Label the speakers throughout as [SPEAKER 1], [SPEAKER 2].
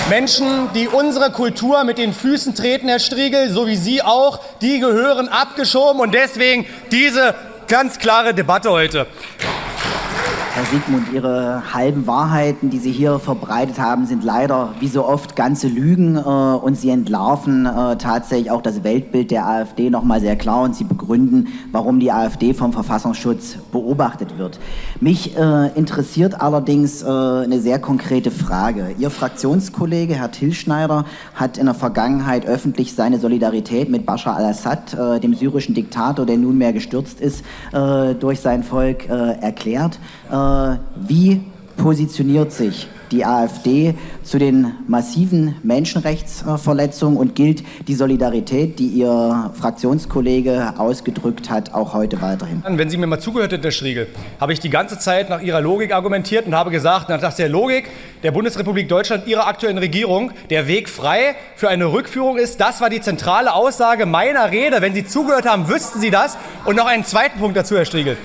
[SPEAKER 1] Menschen, die unsere Kultur mit den Füßen treten, Herr Striegel, so wie Sie auch, die gehören abgeschoben und deswegen diese ganz klare Debatte heute.
[SPEAKER 2] Herr Siegmund, Ihre halben Wahrheiten, die Sie hier verbreitet haben, sind leider wie so oft ganze Lügen und Sie entlarven tatsächlich auch das Weltbild der AfD nochmal sehr klar und Sie begründen, warum die AfD vom Verfassungsschutz beobachtet wird. Mich interessiert allerdings eine sehr konkrete Frage. Ihr Fraktionskollege, Herr Tilschneider, hat in der Vergangenheit öffentlich seine Solidarität mit Bashar al-Assad, dem syrischen Diktator, der nunmehr gestürzt ist, durch sein Volk erklärt. Wie positioniert sich die AfD zu den massiven Menschenrechtsverletzungen und gilt die Solidarität, die Ihr Fraktionskollege ausgedrückt hat, auch heute weiterhin?
[SPEAKER 1] Wenn Sie mir mal zugehört hätten, Herr Striegel, habe ich die ganze Zeit nach Ihrer Logik argumentiert und habe gesagt, nach der Logik der Bundesrepublik Deutschland, Ihrer aktuellen Regierung, der Weg frei für eine Rückführung ist. Das war die zentrale Aussage meiner Rede. Wenn Sie zugehört haben, wüssten Sie das. Und noch einen zweiten Punkt dazu, Herr Striegel.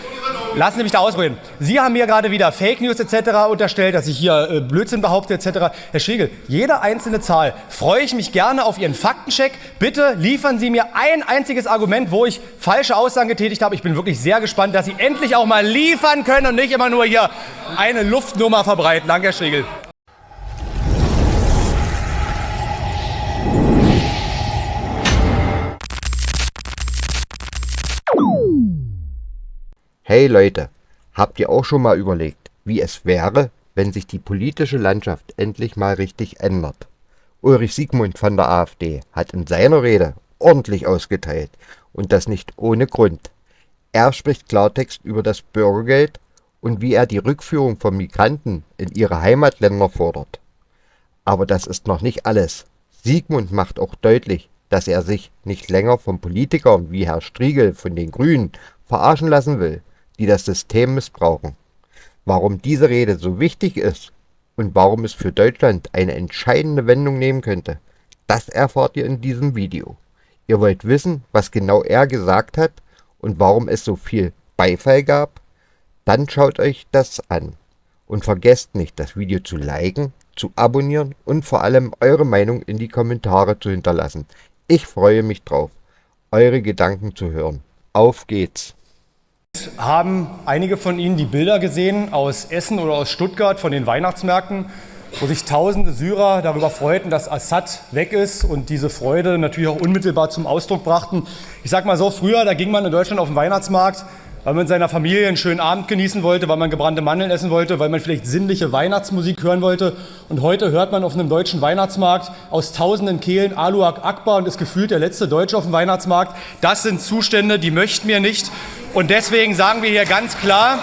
[SPEAKER 1] Lassen Sie mich da ausreden. Sie haben mir gerade wieder Fake News etc. unterstellt, dass ich hier Blödsinn behaupte etc. Herr Striegel, jede einzelne Zahl freue ich mich gerne auf Ihren Faktencheck. Bitte liefern Sie mir ein einziges Argument, wo ich falsche Aussagen getätigt habe. Ich bin wirklich sehr gespannt, dass Sie endlich auch mal liefern können und nicht immer nur hier eine Luftnummer verbreiten. Danke, Herr Striegel.
[SPEAKER 3] Hey Leute, habt ihr auch schon mal überlegt, wie es wäre, wenn sich die politische Landschaft endlich mal richtig ändert? Ulrich Siegmund von der AfD hat in seiner Rede ordentlich ausgeteilt und das nicht ohne Grund. Er spricht Klartext über das Bürgergeld und wie er die Rückführung von Migranten in ihre Heimatländer fordert. Aber das ist noch nicht alles. Siegmund macht auch deutlich, dass er sich nicht länger von Politikern wie Herr Striegel von den Grünen verarschen lassen will, die das System missbrauchen. Warum diese Rede so wichtig ist und warum es für Deutschland eine entscheidende Wendung nehmen könnte, das erfahrt ihr in diesem Video. Ihr wollt wissen, was genau er gesagt hat und warum es so viel Beifall gab? Dann schaut euch das an. Und vergesst nicht, das Video zu liken, zu abonnieren und vor allem eure Meinung in die Kommentare zu hinterlassen. Ich freue mich drauf, eure Gedanken zu hören. Auf geht's!
[SPEAKER 1] Haben einige von Ihnen die Bilder gesehen aus Essen oder aus Stuttgart von den Weihnachtsmärkten, wo sich tausende Syrer darüber freuten, dass Assad weg ist und diese Freude natürlich auch unmittelbar zum Ausdruck brachten? Ich sag mal so, früher, da ging man in Deutschland auf den Weihnachtsmarkt, weil man mit seiner Familie einen schönen Abend genießen wollte, weil man gebrannte Mandeln essen wollte, weil man vielleicht sinnliche Weihnachtsmusik hören wollte. Und heute hört man auf einem deutschen Weihnachtsmarkt aus tausenden Kehlen Allahu Akbar und ist gefühlt der letzte Deutsche auf dem Weihnachtsmarkt. Das sind Zustände, die möchten wir nicht. Und deswegen sagen wir hier ganz klar,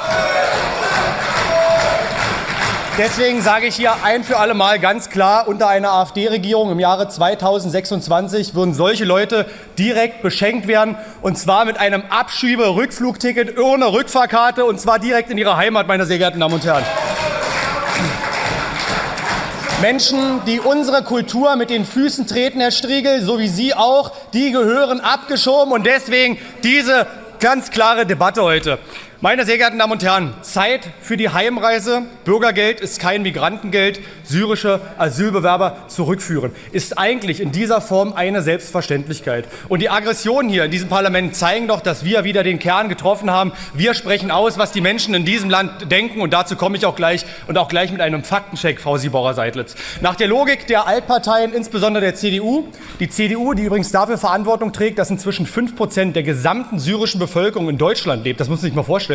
[SPEAKER 1] deswegen sage ich hier ein für alle Mal ganz klar, unter einer AfD-Regierung im Jahre 2026 würden solche Leute direkt beschenkt werden, und zwar mit einem Abschiebe-Rückflugticket ohne Rückfahrkarte, und zwar direkt in ihre Heimat, meine sehr geehrten Damen und Herren. Menschen, die unsere Kultur mit den Füßen treten, Herr Striegel, so wie Sie auch, die gehören abgeschoben und deswegen diese ganz klare Debatte heute. Meine sehr geehrten Damen und Herren, Zeit für die Heimreise. Bürgergeld ist kein Migrantengeld. Syrische Asylbewerber zurückführen ist eigentlich in dieser Form eine Selbstverständlichkeit. Und die Aggressionen hier in diesem Parlament zeigen doch, dass wir wieder den Kern getroffen haben. Wir sprechen aus, was die Menschen in diesem Land denken, und dazu komme ich auch gleich, und auch gleich mit einem Faktencheck, Frau Sieborrer-Seidlitz. Nach der Logik der Altparteien, insbesondere der CDU, die CDU, die übrigens dafür Verantwortung trägt, dass inzwischen 5% der gesamten syrischen Bevölkerung in Deutschland lebt, das muss man sich mal vorstellen.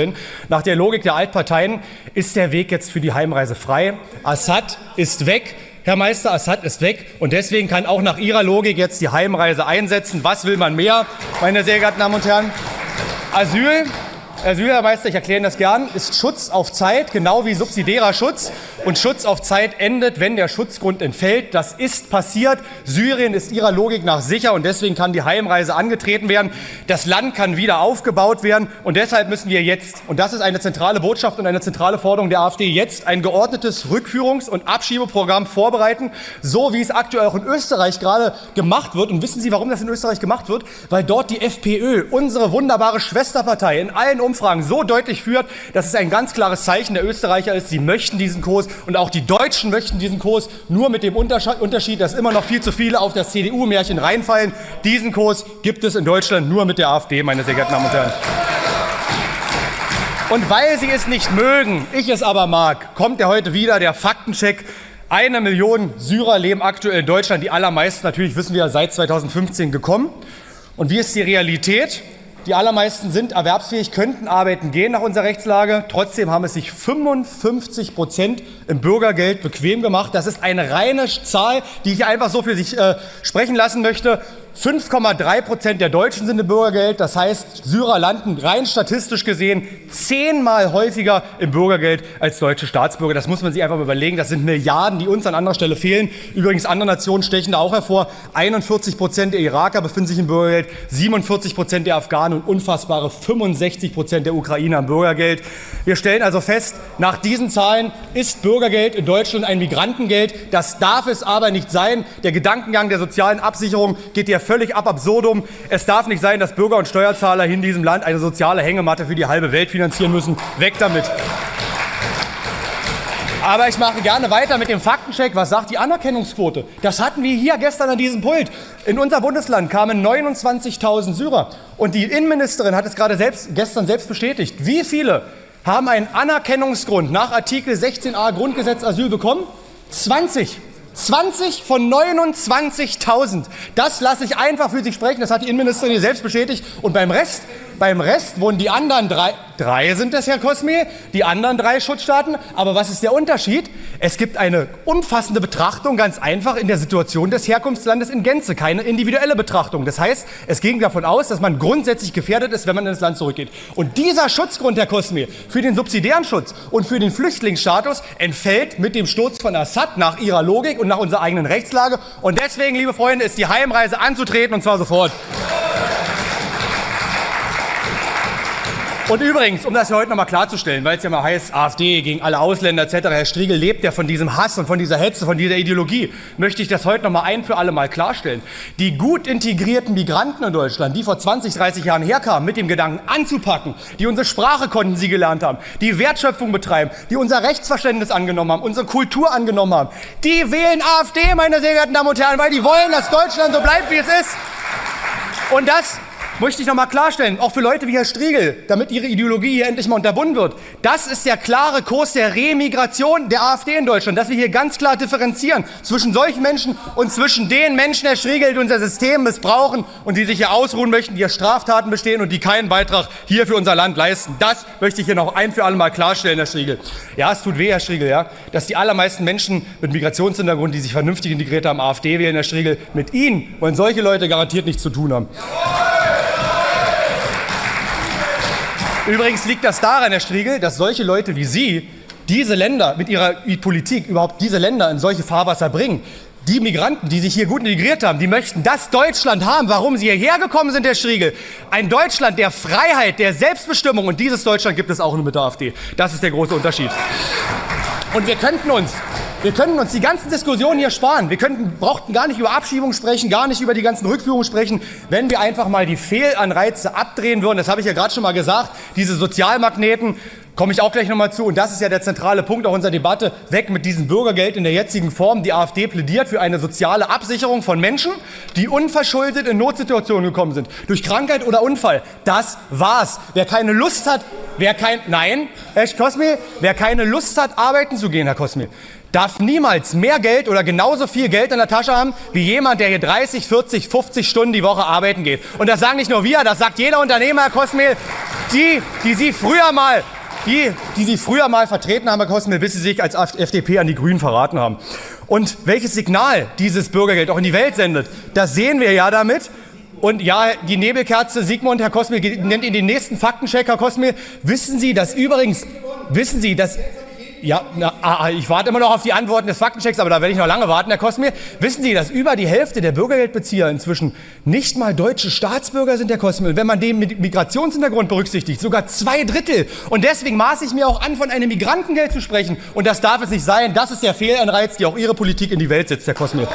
[SPEAKER 1] Nach der Logik der Altparteien ist der Weg jetzt für die Heimreise frei. Assad ist weg. Herr Meister, Assad ist weg. Und deswegen kann auch nach Ihrer Logik jetzt die Heimreise einsetzen. Was will man mehr, meine sehr geehrten Damen und Herren? Asyl, Herr Meister, ich erkläre Ihnen das gern, ist Schutz auf Zeit, genau wie subsidiärer Schutz. Und Schutz auf Zeit endet, wenn der Schutzgrund entfällt. Das ist passiert. Syrien ist Ihrer Logik nach sicher und deswegen kann die Heimreise angetreten werden. Das Land kann wieder aufgebaut werden und deshalb müssen wir jetzt, und das ist eine zentrale Botschaft und eine zentrale Forderung der AfD, jetzt ein geordnetes Rückführungs- und Abschiebeprogramm vorbereiten, so wie es aktuell auch in Österreich gerade gemacht wird. Und wissen Sie, warum das in Österreich gemacht wird? Weil dort die FPÖ, unsere wunderbare Schwesterpartei, in allen Umfragen Umfragen so deutlich führt, dass es ein ganz klares Zeichen der Österreicher ist. Sie möchten diesen Kurs und auch die Deutschen möchten diesen Kurs, nur mit dem Unterschied, dass immer noch viel zu viele auf das CDU-Märchen reinfallen. Diesen Kurs gibt es in Deutschland nur mit der AfD, meine sehr geehrten Damen und Herren. Und weil Sie es nicht mögen, ich es aber mag, kommt ja heute wieder der Faktencheck. 1 Million Syrer leben aktuell in Deutschland, die allermeisten natürlich, wissen wir, seit 2015 gekommen. Und wie ist die Realität? Die allermeisten sind erwerbsfähig, könnten arbeiten gehen nach unserer Rechtslage. Trotzdem haben es sich 55% im Bürgergeld bequem gemacht. Das ist eine reine Zahl, die ich einfach so für sich sprechen lassen möchte. 5,3% der Deutschen sind im Bürgergeld. Das heißt, Syrer landen rein statistisch gesehen 10-mal häufiger im Bürgergeld als deutsche Staatsbürger. Das muss man sich einfach mal überlegen. Das sind Milliarden, die uns an anderer Stelle fehlen. Übrigens, andere Nationen stechen da auch hervor. 41% der Iraker befinden sich im Bürgergeld, 47% der Afghanen und unfassbare 65% der Ukrainer im Bürgergeld. Wir stellen also fest, nach diesen Zahlen ist Bürgergeld in Deutschland ein Migrantengeld. Das darf es aber nicht sein. Der Gedankengang der sozialen Absicherung geht ja völlig ab absurdum. Es darf nicht sein, dass Bürger und Steuerzahler in diesem Land eine soziale Hängematte für die halbe Welt finanzieren müssen. Weg damit. Aber ich mache gerne weiter mit dem Faktencheck. Was sagt die Anerkennungsquote? Das hatten wir hier gestern an diesem Pult. In unser Bundesland kamen 29.000 Syrer. Und die Innenministerin hat es gerade gestern selbst bestätigt. Wie viele haben einen Anerkennungsgrund nach Artikel 16a Grundgesetz Asyl bekommen? 20. 20 von 29.000. Das lasse ich einfach für sich sprechen. Das hat die Innenministerin hier selbst bestätigt. Und beim Rest wurden die anderen drei sind das, Herr Cosme, die anderen 3 Schutzstaaten. Aber was ist der Unterschied? Es gibt eine umfassende Betrachtung, ganz einfach, in der Situation des Herkunftslandes in Gänze. Keine individuelle Betrachtung. Das heißt, es ging davon aus, dass man grundsätzlich gefährdet ist, wenn man ins Land zurückgeht. Und dieser Schutzgrund, Herr Cosme, für den subsidiären Schutz und für den Flüchtlingsstatus entfällt mit dem Sturz von Assad nach ihrer Logik und nach unserer eigenen Rechtslage. Und deswegen, liebe Freunde, ist die Heimreise anzutreten, und zwar sofort. Und übrigens, um das hier heute noch mal klarzustellen, weil es ja mal heißt, AfD gegen alle Ausländer etc., Herr Striegel lebt ja von diesem Hass und von dieser Hetze, von dieser Ideologie, möchte ich das heute noch mal ein für alle Mal klarstellen. Die gut integrierten Migranten in Deutschland, die vor 20, 30 Jahren herkamen, mit dem Gedanken anzupacken, die unsere Sprache konnten, sie gelernt haben, die Wertschöpfung betreiben, die unser Rechtsverständnis angenommen haben, unsere Kultur angenommen haben, die wählen AfD, meine sehr geehrten Damen und Herren, weil die wollen, dass Deutschland so bleibt, wie es ist. Und das möchte ich noch mal klarstellen, auch für Leute wie Herr Striegel, damit ihre Ideologie hier endlich mal unterbunden wird. Das ist der klare Kurs der Remigration der AfD in Deutschland, dass wir hier ganz klar differenzieren zwischen solchen Menschen und zwischen den Menschen, Herr Striegel, die unser System missbrauchen und die sich hier ausruhen möchten, die hier Straftaten bestehen und die keinen Beitrag hier für unser Land leisten. Das möchte ich hier noch ein für alle Mal klarstellen, Herr Striegel. Ja, es tut weh, Herr Striegel, ja, dass die allermeisten Menschen mit Migrationshintergrund, die sich vernünftig integriert haben, AfD wählen, Herr Striegel. Mit Ihnen wollen solche Leute garantiert nichts zu tun haben. Übrigens liegt das daran, Herr Striegel, dass solche Leute wie Sie diese Länder mit ihrer Politik überhaupt diese Länder in solche Fahrwasser bringen. Die Migranten, die sich hier gut integriert haben, die möchten das Deutschland haben, warum sie hierher gekommen sind, Herr Striegel. Ein Deutschland der Freiheit, der Selbstbestimmung. Und dieses Deutschland gibt es auch nur mit der AfD. Das ist der große Unterschied. Und wir könnten uns die ganzen Diskussionen hier sparen. Wir brauchten gar nicht über Abschiebung sprechen, gar nicht über die ganzen Rückführungen sprechen, wenn wir einfach mal die Fehlanreize abdrehen würden. Das habe ich ja gerade schon mal gesagt. Diese Sozialmagneten, komme ich auch gleich noch mal zu. Und das ist ja der zentrale Punkt auch unserer Debatte. Weg mit diesem Bürgergeld in der jetzigen Form. Die AfD plädiert für eine soziale Absicherung von Menschen, die unverschuldet in Notsituationen gekommen sind. Durch Krankheit oder Unfall. Das war's. Wer keine Lust hat, wer keine Lust hat, arbeiten zu gehen, Herr Cosme, darf niemals mehr Geld oder genauso viel Geld in der Tasche haben, wie jemand, der hier 30, 40, 50 Stunden die Woche arbeiten geht. Und das sagen nicht nur wir, das sagt jeder Unternehmer, Herr Cosme, die Sie früher mal vertreten haben, Herr Cosme, bis Sie sich als FDP an die Grünen verraten haben. Und welches Signal dieses Bürgergeld auch in die Welt sendet, das sehen wir ja damit. Und ja, die Nebelkerze Sigmund, Herr Cosme, nennt ihn den nächsten Faktencheck, Herr Cosme. Wissen Sie, dass ja, ich warte immer noch auf die Antworten des Faktenchecks, aber da werde ich noch lange warten, Herr Cosme. Wissen Sie, dass über die Hälfte der Bürgergeldbezieher inzwischen nicht mal deutsche Staatsbürger sind, Herr Cosme? Und wenn man den mit Migrationshintergrund berücksichtigt, sogar 2/3. Und deswegen maße ich mir auch an, von einem Migrantengeld zu sprechen. Und das darf es nicht sein. Das ist der Fehlanreiz, die auch Ihre Politik in die Welt setzt, Herr Cosme.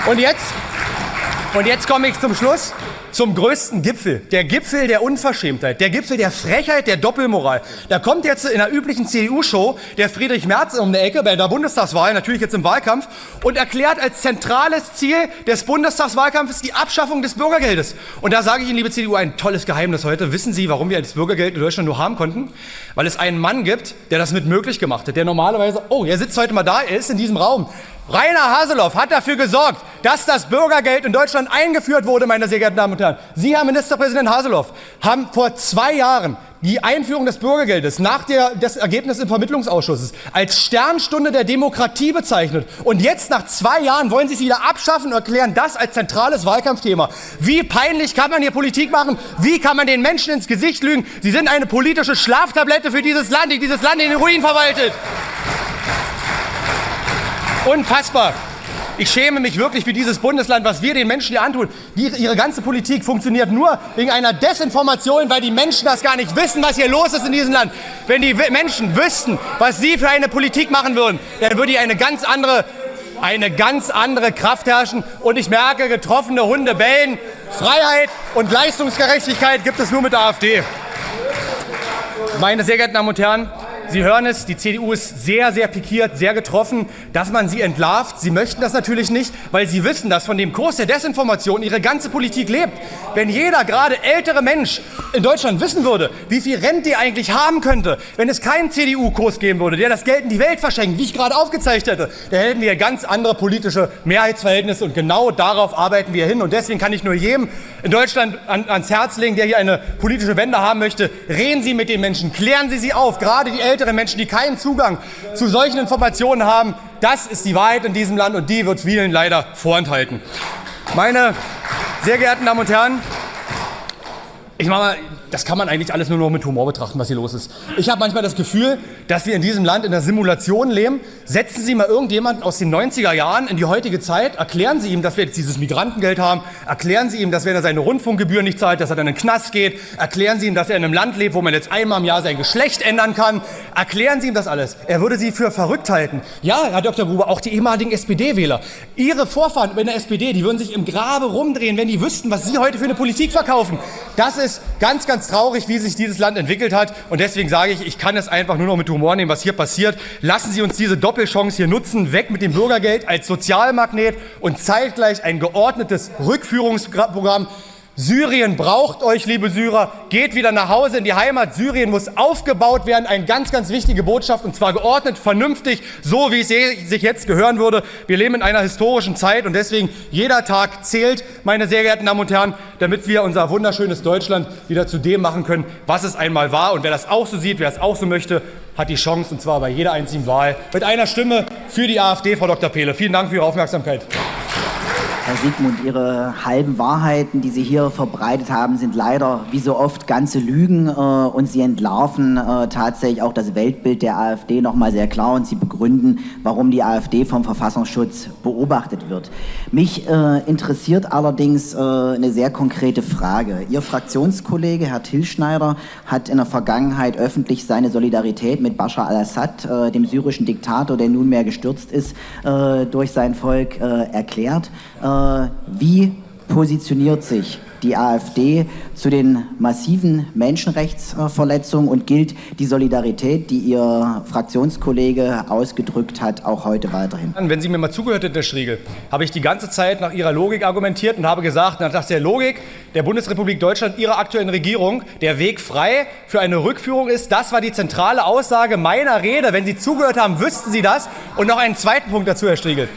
[SPEAKER 1] Und jetzt komme ich zum Schluss. zum größten Gipfel, der Gipfel der Unverschämtheit, der Gipfel der Frechheit, der Doppelmoral. Da kommt jetzt in der üblichen CDU-Show der Friedrich Merz um die Ecke bei der Bundestagswahl, natürlich jetzt im Wahlkampf, und erklärt als zentrales Ziel des Bundestagswahlkampfes die Abschaffung des Bürgergeldes. Und da sage ich Ihnen, liebe CDU, ein tolles Geheimnis heute. Wissen Sie, warum wir das Bürgergeld in Deutschland nur haben konnten? Weil es einen Mann gibt, der das mit möglich gemacht hat, der normalerweise, oh, er sitzt heute mal da, er ist in diesem Raum. Rainer Haseloff hat dafür gesorgt, dass das Bürgergeld in Deutschland eingeführt wurde, meine sehr geehrten Damen und Herren. Sie, Herr Ministerpräsident Haseloff, haben vor 2 Jahren die Einführung des Bürgergeldes nach des Ergebnisses im Vermittlungsausschusses als Sternstunde der Demokratie bezeichnet. Und jetzt, nach 2 Jahren, wollen Sie es wieder abschaffen und erklären das als zentrales Wahlkampfthema. Wie peinlich kann man hier Politik machen? Wie kann man den Menschen ins Gesicht lügen? Sie sind eine politische Schlaftablette für dieses Land, die dieses Land in den Ruin verwaltet. Unfassbar. Ich schäme mich wirklich für dieses Bundesland, was wir den Menschen hier antun. Ihre ganze Politik funktioniert nur wegen einer Desinformation, weil die Menschen das gar nicht wissen, was hier los ist in diesem Land. Wenn die Menschen wüssten, was sie für eine Politik machen würden, dann würde hier eine ganz andere Kraft herrschen. Und ich merke, getroffene Hunde bellen. Freiheit und Leistungsgerechtigkeit gibt es nur mit der AfD. Meine sehr geehrten Damen und Herren, Sie hören es, die CDU ist sehr, sehr pikiert, sehr getroffen, dass man sie entlarvt. Sie möchten das natürlich nicht, weil sie wissen, dass von dem Kurs der Desinformation ihre ganze Politik lebt. Wenn jeder, gerade ältere Mensch in Deutschland wissen würde, wie viel Rente er eigentlich haben könnte, wenn es keinen CDU-Kurs geben würde, der das Geld in die Welt verschenkt, wie ich gerade aufgezeigt hätte, dann hätten wir ganz andere politische Mehrheitsverhältnisse und genau darauf arbeiten wir hin. Und deswegen kann ich nur jedem in Deutschland ans Herz legen, der hier eine politische Wende haben möchte, reden Sie mit den Menschen, klären Sie sie auf, gerade die ältere Menschen, die keinen Zugang zu solchen Informationen haben. Das ist die Wahrheit in diesem Land und die wird vielen leider vorenthalten. Meine sehr geehrten Damen und Herren, das kann man eigentlich alles nur noch mit Humor betrachten, was hier los ist. Ich habe manchmal das Gefühl, dass wir in diesem Land in der Simulation leben. Setzen Sie mal irgendjemanden aus den 90er Jahren in die heutige Zeit, erklären Sie ihm, dass wir jetzt dieses Migrantengeld haben, erklären Sie ihm, dass wenn er seine Rundfunkgebühren nicht zahlt, dass er dann in den Knast geht, erklären Sie ihm, dass er in einem Land lebt, wo man jetzt einmal im Jahr sein Geschlecht ändern kann, erklären Sie ihm das alles. Er würde Sie für verrückt halten. Ja, Herr Dr. Gruber, auch die ehemaligen SPD-Wähler. Ihre Vorfahren in der SPD, die würden sich im Grabe rumdrehen, wenn die wüssten, was Sie heute für eine Politik verkaufen. Das ist ganz, ganz traurig, wie sich dieses Land entwickelt hat. Und deswegen sage ich, ich kann es einfach nur noch mit Humor nehmen, was hier passiert. Lassen Sie uns diese Doppelchance hier nutzen. Weg mit dem Bürgergeld als Sozialmagnet und zeitgleich ein geordnetes Rückführungsprogramm. Syrien braucht euch, liebe Syrer. Geht wieder nach Hause in die Heimat. Syrien muss aufgebaut werden. Eine ganz, ganz wichtige Botschaft. Und zwar geordnet, vernünftig, so wie es sich jetzt gehören würde. Wir leben in einer historischen Zeit und deswegen jeder Tag zählt, meine sehr geehrten Damen und Herren, damit wir unser wunderschönes Deutschland wieder zu dem machen können, was es einmal war. Und wer das auch so sieht, wer es auch so möchte, hat die Chance, und zwar bei jeder einzigen Wahl, mit einer Stimme für die AfD, Frau Dr. Pehle. Vielen Dank für Ihre Aufmerksamkeit.
[SPEAKER 2] Herr Sigmund, Ihre halben Wahrheiten, die Sie hier verbreitet haben, sind leider wie so oft ganze Lügen und Sie entlarven tatsächlich auch das Weltbild der AfD nochmal sehr klar und Sie begründen, warum die AfD vom Verfassungsschutz beobachtet wird. Mich interessiert allerdings eine sehr konkrete Frage. Ihr Fraktionskollege, Herr Tilschneider, hat in der Vergangenheit öffentlich seine Solidarität mit Bashar al-Assad, dem syrischen Diktator, der nunmehr gestürzt ist, durch sein Volk erklärt. Wie positioniert sich die AfD zu den massiven Menschenrechtsverletzungen und gilt die Solidarität, die Ihr Fraktionskollege ausgedrückt hat, auch heute weiterhin?
[SPEAKER 1] Wenn Sie mir mal zugehört hätten, Herr Striegel, habe ich die ganze Zeit nach Ihrer Logik argumentiert und habe gesagt, nach der Logik der Bundesrepublik Deutschland, Ihrer aktuellen Regierung, der Weg frei für eine Rückführung ist. Das war die zentrale Aussage meiner Rede. Wenn Sie zugehört haben, wüssten Sie das. Und noch einen zweiten Punkt dazu, Herr Striegel.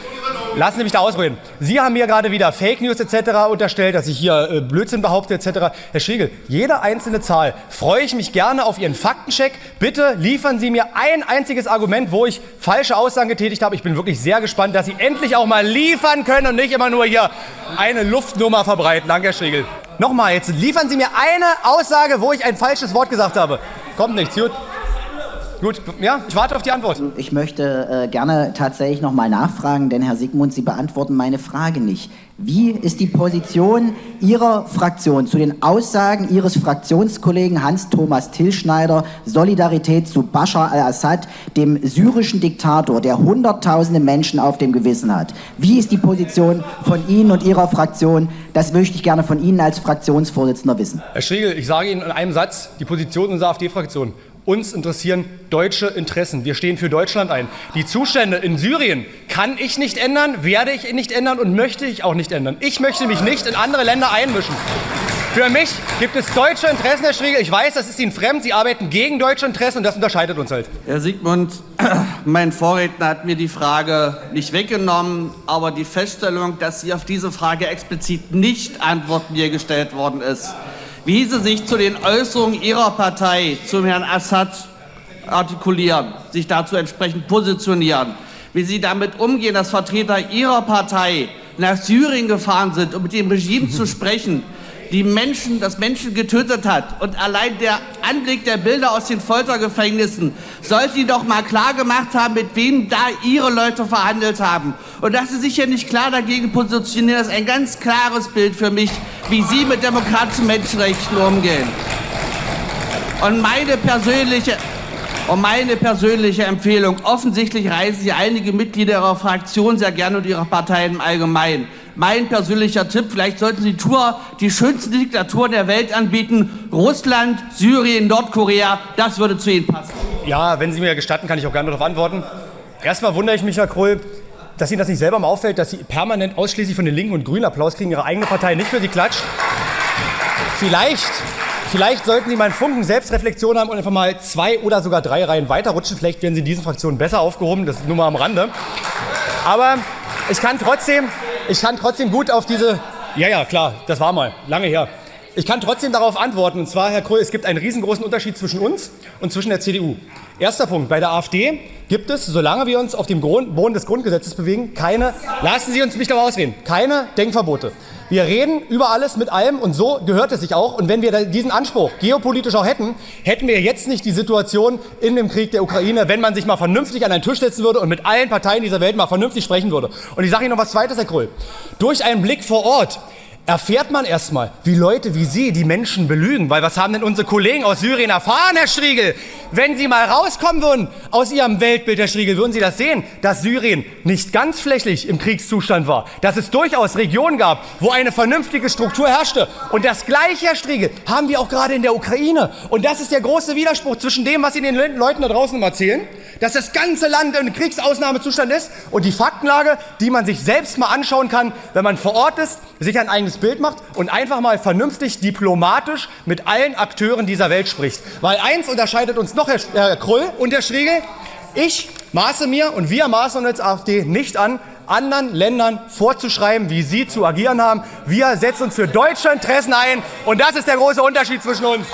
[SPEAKER 1] Lassen Sie mich da ausreden. Sie haben mir gerade wieder Fake News etc. unterstellt, dass ich hier Blödsinn behaupte etc. Herr Striegel, jede einzelne Zahl freue ich mich gerne auf Ihren Faktencheck. Bitte liefern Sie mir ein einziges Argument, wo ich falsche Aussagen getätigt habe. Ich bin wirklich sehr gespannt, dass Sie endlich auch mal liefern können und nicht immer nur hier eine Luftnummer verbreiten. Danke, Herr Striegel. Nochmal, jetzt liefern Sie mir eine Aussage, wo ich ein falsches Wort gesagt habe. Kommt nichts, gut. Gut, ja, ich warte auf die Antwort.
[SPEAKER 2] Ich möchte gerne tatsächlich nochmal nachfragen, denn Herr Sigmund, Sie beantworten meine Frage nicht. Wie ist die Position Ihrer Fraktion zu den Aussagen Ihres Fraktionskollegen Hans-Thomas Tilschneider, Solidarität zu Bashar al-Assad, dem syrischen Diktator, der hunderttausende Menschen auf dem Gewissen hat? Wie ist die Position von Ihnen und Ihrer Fraktion? Das möchte ich gerne von Ihnen als Fraktionsvorsitzender wissen.
[SPEAKER 1] Herr Striegel, ich sage Ihnen in einem Satz die Position unserer AfD-Fraktion. Uns interessieren deutsche Interessen. Wir stehen für Deutschland ein. Die Zustände in Syrien kann ich nicht ändern, werde ich nicht ändern und möchte ich auch nicht ändern. Ich möchte mich nicht in andere Länder einmischen. Für mich gibt es deutsche Interessen, Herr Striegel. Ich weiß, das ist Ihnen fremd. Sie arbeiten gegen deutsche Interessen und das unterscheidet uns halt.
[SPEAKER 4] Herr Sigmund, mein Vorredner hat mir die Frage nicht weggenommen, aber die Feststellung, dass Sie auf diese Frage explizit nicht antworten, die gestellt worden ist, wie Sie sich zu den Äußerungen Ihrer Partei zum Herrn Assad artikulieren, sich dazu entsprechend positionieren, wie Sie damit umgehen, dass Vertreter Ihrer Partei nach Syrien gefahren sind, um mit dem Regime zu sprechen, das Menschen getötet hat. Und allein der Anblick der Bilder aus den Foltergefängnissen sollte Ihnen doch mal klar gemacht haben, mit wem da Ihre Leute verhandelt haben. Und dass Sie sich ja nicht klar dagegen positionieren, ist ein ganz klares Bild für mich, wie Sie mit demokratischen Menschenrechten umgehen. Und meine persönliche Empfehlung, offensichtlich reisen Sie einige Mitglieder Ihrer Fraktion sehr gerne und Ihrer Partei im Allgemeinen. Mein persönlicher Tipp, vielleicht sollten Sie die schönsten Diktaturen der Welt anbieten. Russland, Syrien, Nordkorea, das würde zu Ihnen passen.
[SPEAKER 1] Ja, wenn Sie mir gestatten, kann ich auch gerne darauf antworten. Erstmal wundere ich mich, Herr Krull, dass Ihnen das nicht selber mal auffällt, dass Sie permanent ausschließlich von den Linken und Grünen Applaus kriegen, Ihre eigene Partei nicht für Sie klatscht. Vielleicht sollten Sie mal einen Funken Selbstreflexion haben und einfach mal 2 oder sogar 3 Reihen weiterrutschen. Vielleicht werden Sie in diesen Fraktionen besser aufgehoben, das ist nur mal am Rande. Aber ich kann trotzdem gut auf diese... Ja, klar, das war mal, lange her. Ich kann trotzdem darauf antworten, und zwar, Herr Krull, es gibt einen riesengroßen Unterschied zwischen uns und zwischen der CDU. Erster Punkt, bei der AfD gibt es, solange wir uns auf dem Boden des Grundgesetzes bewegen, lassen Sie uns mich aber ausreden, keine Denkverbote. Wir reden über alles mit allem und so gehört es sich auch. Und wenn wir diesen Anspruch geopolitisch auch hätten wir jetzt nicht die Situation in dem Krieg der Ukraine, wenn man sich mal vernünftig an einen Tisch setzen würde und mit allen Parteien dieser Welt mal vernünftig sprechen würde. Und ich sage Ihnen noch was Zweites, Herr Krull. Durch einen Blick vor Ort erfährt man erstmal, wie Leute wie Sie die Menschen belügen. Weil was haben denn unsere Kollegen aus Syrien erfahren, Herr Striegel? Wenn Sie mal rauskommen würden aus Ihrem Weltbild, Herr Striegel, würden Sie das sehen, dass Syrien nicht ganz flächig im Kriegszustand war. Dass es durchaus Regionen gab, wo eine vernünftige Struktur herrschte. Und das Gleiche, Herr Striegel, haben wir auch gerade in der Ukraine. Und das ist der große Widerspruch zwischen dem, was Sie den Leuten da draußen erzählen, dass das ganze Land in Kriegsausnahmezustand ist und die Faktenlage, die man sich selbst mal anschauen kann, wenn man vor Ort ist, sich ein eigenes Bild macht und einfach mal vernünftig, diplomatisch mit allen Akteuren dieser Welt spricht. Weil eins unterscheidet uns noch, Herr Krull und Herr Striegel, ich maße mir und wir maßen uns als AfD nicht an, anderen Ländern vorzuschreiben, wie sie zu agieren haben. Wir setzen uns für deutsche Interessen ein und das ist der große Unterschied zwischen uns.